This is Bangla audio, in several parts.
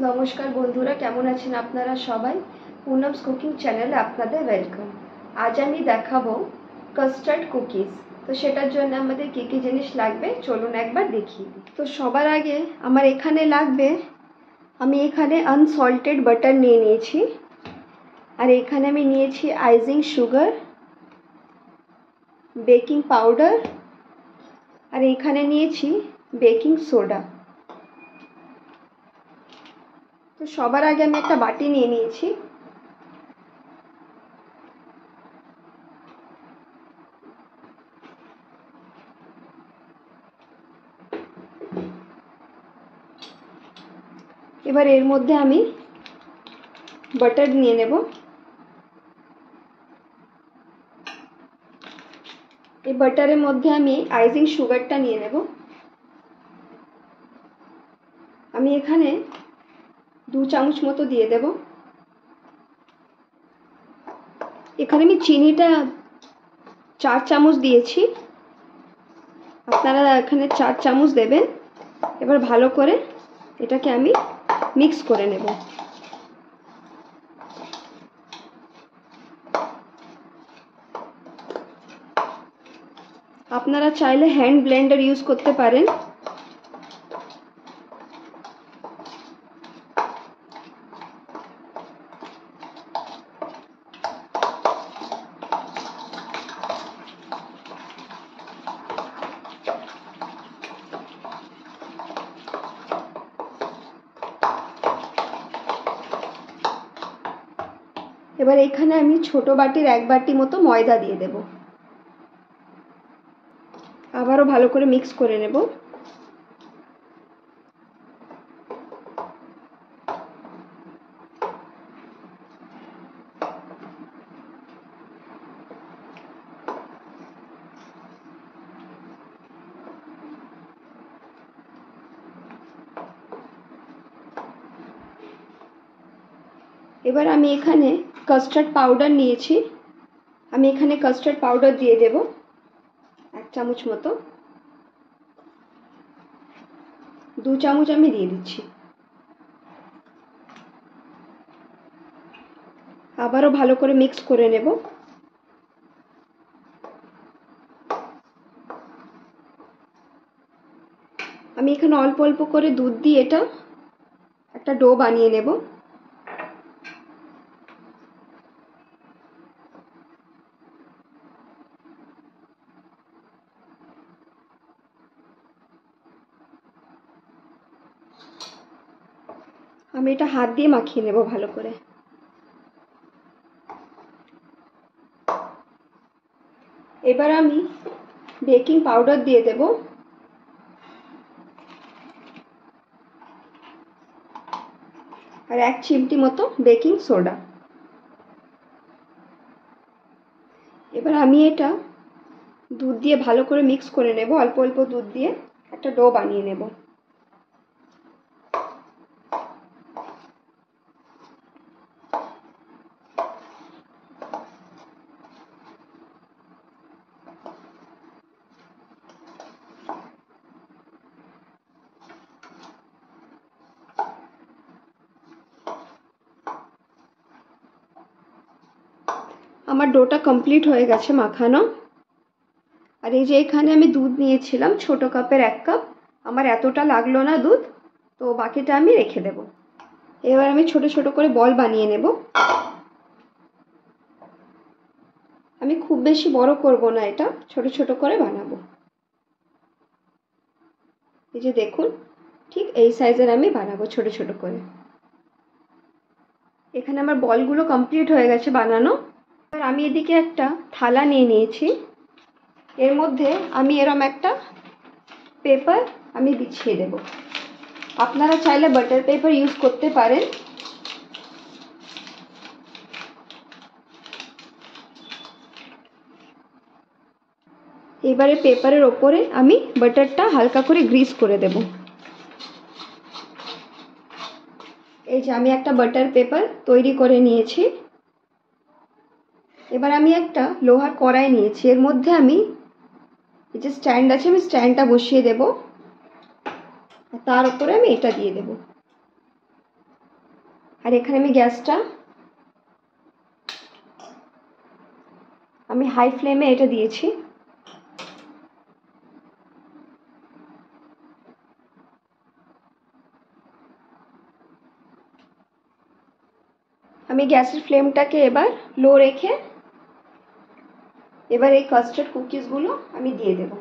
নমস্কার বন্ধুরা, কেমন আছেন আপনারা সবাই? পুনমস কুকিং চ্যানেলে আপনাদের ওয়েলকাম। আজ আমি দেখাবো কাস্টার্ড কুকিজ। তো সেটার জন্য আমাদের কী কী জিনিস লাগবে চলুন একবার দেখি। তো সবার আগে আমার এখানে লাগবে, আমি এখানে আনসল্টেড বাটার নিয়ে নিয়েছি, আর এখানে আমি নিয়েছি আইজিং সুগার, বেকিং পাউডার, আর এখানে নিয়েছি বেকিং সোডা। তো সবার আগে আমি একটা বাটি নিয়ে নিয়েছি। এবার এর মধ্যে আমি বাটার নিয়ে নেব। এই বাটারের মধ্যে আমি আইজিং সুগারটা নিয়ে নেব। আমি এখানে 2 চামচ মতো দিয়ে দেব। এখানে আমি চিনিটা 4 চামচ দিয়েছি, আপনারা এখানে 4 চামচ দেবেন। এবার ভালো করে এটাকে আমি মিক্স করে নেব। আপনারা চাইলে হ্যান্ড ব্লেন্ডার ইউজ করতে পারেন। এবার এখানে আমি ছোট বাটির 1 বাটি মতো ময়দা দিয়ে দেব। আবারও ভালো করে মিক্স করে নেব। এবার আমি এখানে কাস্টার্ড পাউডার নিয়েছি, আমি এখানে কাস্টার্ড পাউডার দিয়ে দেব 1 চামচ মতো। 2 চামচ আমি দিয়ে দিচ্ছি। আবারও ভালো করে মিক্স করে নেব। আমি এখানে অল্প অল্প করে দুধ দিয়ে এটা একটা ডো বানিয়ে নেব। আমি এটা হাত দিয়ে মাখিয়ে নেব ভালো করে। এবার আমি বেকিং পাউডার দিয়ে দেব। আর 1 চিমটি মতো বেকিং সোডা। এবার আমি এটা দুধ দিয়ে ভালো করে মিক্স করে নেব। অল্প অল্প দুধ দিয়ে একটা ডো বানিয়ে নেব। আমার ডোটা কমপ্লিট হয়ে গেছে মাখানো। আর এই যে এখানে আমি দুধ নিয়েছিলাম ছোট কাপের 1 কাপ, আমার এতটা লাগলো না দুধ, তো বাকিটা আমি রেখে দেব। এবার আমি ছোট ছোট করে বল বানিয়ে নেব। আমি খুব বেশি বড় করব না, এটা ছোট ছোট করে বানাবো। এই যে দেখুন, ঠিক এই সাইজের আমি বানাবো ছোট ছোট করে। এখানে আমার বলগুলো কমপ্লিট হয়ে গেছে বানানো। এবার আমি এদিকে একটা থালা নিয়ে নিয়েছি, এর মধ্যে আমি এরম একটা পেপার আমি বিছিয়ে দেব। আপনারা চাইলে বাটার পেপার ইউজ করতে পারেন। এবারে পেপারের ওপরে আমি বাটারটা হালকা করে গ্রিস করে দেব। এই যে আমি একটা বাটার পেপার তৈরি করে নিয়েছি। এবার আমি একটা লোহার কড়াই নিয়েছি, এর মধ্যে আমি এই যে স্ট্যান্ড আছে আমি স্ট্যান্ডটা বসিয়ে দেব, তার উপরে আমি এটা দিয়ে দেব। আর এখানে আমি গ্যাসটা হাই ফ্লেমে এটা দিয়েছি। আমি গ্যাসের ফ্লেমটাকে এবার লো রেখে এবার এই কাস্টার্ড কুকিজগুলো আমি দিয়ে দেব।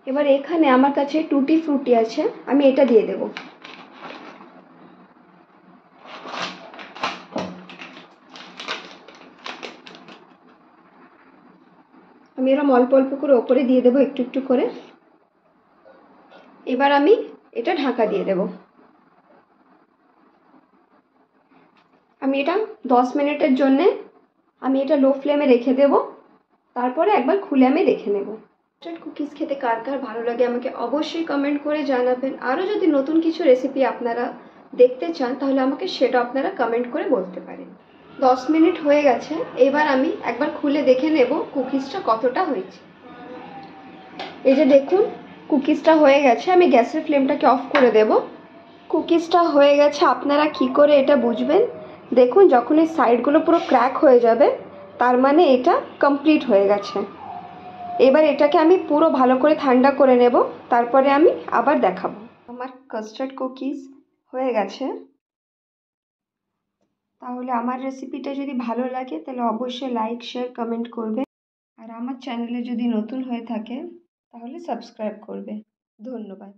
এবার এখানে আমার কাছে টুটি ফ্রুটি আছে, আমি এটা দিয়ে দেব। আমি এরকম অল্প অল্প করে ওপরে দিয়ে দেবো, একটু একটু করে। এবার আমি এটা ঢাকা দিয়ে দেব। আমি এটা 10 মিনিটের জন্যে আমি এটা লো ফ্লেমে রেখে দেব, তারপরে একবার খুলে আমি দেখে নেব। কাস্টার্ড কুকিজ খেতে কার কার ভালো লাগে আমাকে অবশ্যই কমেন্ট করে জানাবেন। আরও যদি নতুন কিছু রেসিপি আপনারা দেখতে চান তাহলে আমাকে সেটা আপনারা কমেন্ট করে বলতে পারেন। 10 মিনিট হয়ে গেছে, এবার আমি একবার খুলে দেখে নেব কুকিজটা কতটা হয়েছে। এই যে দেখুন কুকিজটা হয়ে গেছে, আমি গ্যাসের ফ্লেমটাকে অফ করে দেব। কুকিজটা হয়ে গেছে, আপনারা কি করে এটা বুঝবেন? দেখুন যখন এই সাইডগুলো পুরো ক্র্যাক হয়ে যাবে তার মানে এটা কমপ্লিট হয়ে গেছে। এবার এটাকে আমি পুরো ভালো করে ঠান্ডা করে নেব, তারপরে আমি আবার দেখাবো। আমার কাস্টার্ড কুকিজ হয়ে গেছে। তাহলে আমার রেসিপিটা যদি ভালো লাগে তাহলে অবশ্যই লাইক শেয়ার কমেন্ট করবে, আর আমার চ্যানেলে যদি নতুন হয়ে থাকে তাহলে সাবস্ক্রাইব করবে। ধন্যবাদ।